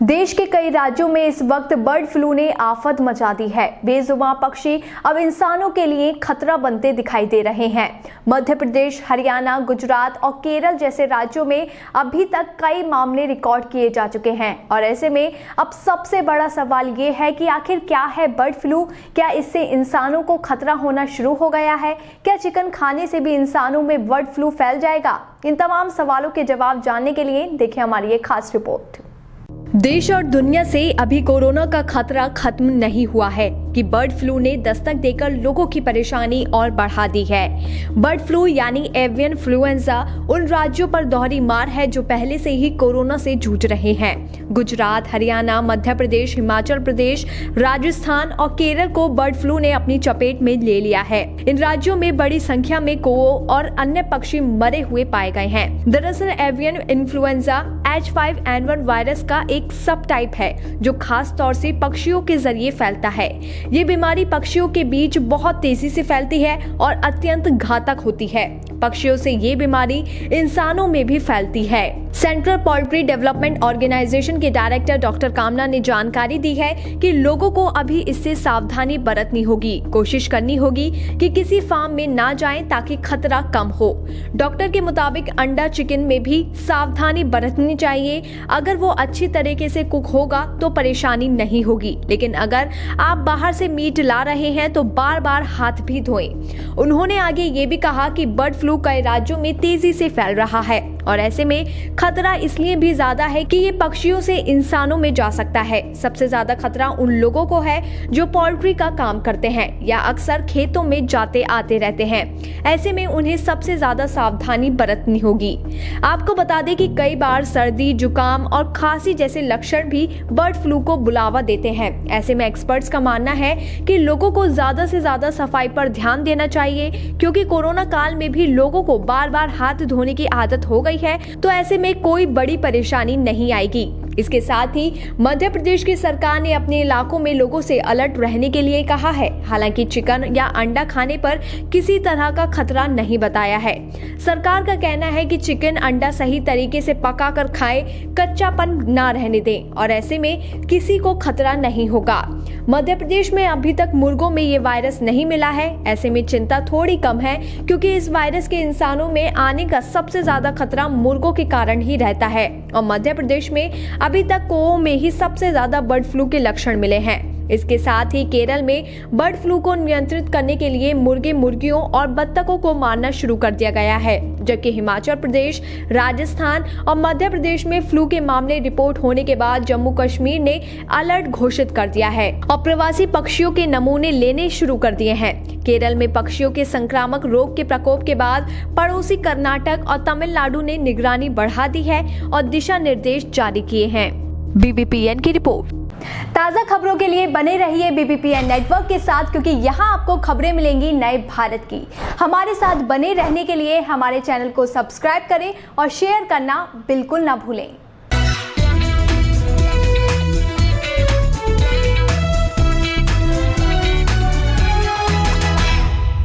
देश के कई राज्यों में इस वक्त बर्ड फ्लू ने आफत मचा दी है। बेजुबान पक्षी अब इंसानों के लिए खतरा बनते दिखाई दे रहे हैं। मध्य प्रदेश, हरियाणा, गुजरात और केरल जैसे राज्यों में अभी तक कई मामले रिकॉर्ड किए जा चुके हैं और ऐसे में अब सबसे बड़ा सवाल ये है कि आखिर क्या है बर्ड फ्लू? क्या इससे इंसानों को खतरा होना शुरू हो गया है? क्या चिकन खाने से भी इंसानों में बर्ड फ्लू फैल जाएगा? इन तमाम सवालों के जवाब जानने के लिए देखिए हमारी ये खास रिपोर्ट। देश और दुनिया से अभी कोरोना का खतरा खत्म नहीं हुआ है कि बर्ड फ्लू ने दस्तक देकर लोगों की परेशानी और बढ़ा दी है। बर्ड फ्लू यानी एवियन इन्फ्लुएंजा उन राज्यों पर दोहरी मार है जो पहले से ही कोरोना से जूझ रहे हैं। गुजरात, हरियाणा, मध्य प्रदेश, हिमाचल प्रदेश, राजस्थान और केरल को बर्ड फ्लू ने अपनी चपेट में ले लिया है। इन राज्यों में बड़ी संख्या में कौओं और अन्य पक्षी मरे हुए पाए गए हैं। दरअसल एवियन इन्फ्लुएंजा H5N1 वायरस का एक सब टाइप है जो खास तौर से पक्षियों के जरिए फैलता है। ये बीमारी पक्षियों के बीच बहुत तेजी से फैलती है और अत्यंत घातक होती है। पक्षियों से ये बीमारी इंसानों में भी फैलती है। सेंट्रल पोल्ट्री डेवलपमेंट ऑर्गेनाइजेशन के डायरेक्टर डॉक्टर कामना ने जानकारी दी है कि लोगों को अभी इससे सावधानी बरतनी होगी। कोशिश करनी होगी कि किसी फार्म में ना जाएं ताकि खतरा कम हो। डॉक्टर के मुताबिक अंडा, चिकन में भी सावधानी बरतनी चाहिए। अगर वो अच्छी तरीके से कुक होगा तो परेशानी नहीं होगी, लेकिन अगर आप बाहर से मीट ला रहे हैं तो बार बार हाथ भी धोएं। उन्होंने आगे ये भी कहा कि बर्ड फ्लू कई राज्यों में तेजी से फैल रहा है और ऐसे में खतरा इसलिए भी ज्यादा है कि ये पक्षियों से इंसानों में जा सकता है। सबसे ज्यादा खतरा उन लोगों को है जो पोल्ट्री का काम करते हैं या अक्सर खेतों में जाते आते रहते हैं। ऐसे में उन्हें सबसे ज्यादा सावधानी बरतनी होगी। आपको बता दें कि कई बार सर्दी, जुकाम और खांसी जैसे लक्षण भी बर्ड फ्लू को बुलावा देते हैं। ऐसे में एक्सपर्ट्स का मानना है कि लोगों को ज्यादा से ज्यादा सफाई पर ध्यान देना चाहिए, क्योंकि कोरोना काल में भी लोगों को बार बार हाथ धोने की आदत हो गई है, तो ऐसे में कोई बड़ी परेशानी नहीं आएगी। इसके साथ ही मध्य प्रदेश की सरकार ने अपने इलाकों में लोगों से अलर्ट रहने के लिए कहा है। हालांकि चिकन या अंडा खाने पर किसी तरह का खतरा नहीं बताया है। सरकार का कहना है कि चिकन, अंडा सही तरीके से पकाकर खाएं, कच्चापन ना रहने दें और ऐसे में किसी को खतरा नहीं होगा। मध्य प्रदेश में अभी तक मुर्गों में ये वायरस नहीं मिला है। ऐसे में चिंता थोड़ी कम है, क्योंकि इस वायरस के इंसानों में आने का सबसे ज्यादा खतरा मुर्गों के कारण ही रहता है और मध्य प्रदेश में अभी तक कौओं में ही सबसे ज्यादा बर्ड फ्लू के लक्षण मिले हैं। इसके साथ ही केरल में बर्ड फ्लू को नियंत्रित करने के लिए मुर्गे, मुर्गियों और बत्तखों को मारना शुरू कर दिया गया है, जबकि हिमाचल प्रदेश, राजस्थान और मध्य प्रदेश में फ्लू के मामले रिपोर्ट होने के बाद जम्मू कश्मीर ने अलर्ट घोषित कर दिया है और प्रवासी पक्षियों के नमूने लेने शुरू कर दिए हैं। केरल में पक्षियों के संक्रामक रोग के प्रकोप के बाद पड़ोसी कर्नाटक और तमिलनाडु ने निगरानी बढ़ा दी है और दिशा निर्देश जारी किए हैं। BBPN की रिपोर्ट। ताज़ा खबरों के लिए बने रहिए BBPN नेटवर्क के साथ, क्योंकि यहाँ आपको खबरें मिलेंगी नए भारत की। हमारे साथ बने रहने के लिए हमारे चैनल को सब्सक्राइब करें और शेयर करना बिल्कुल ना भूलें।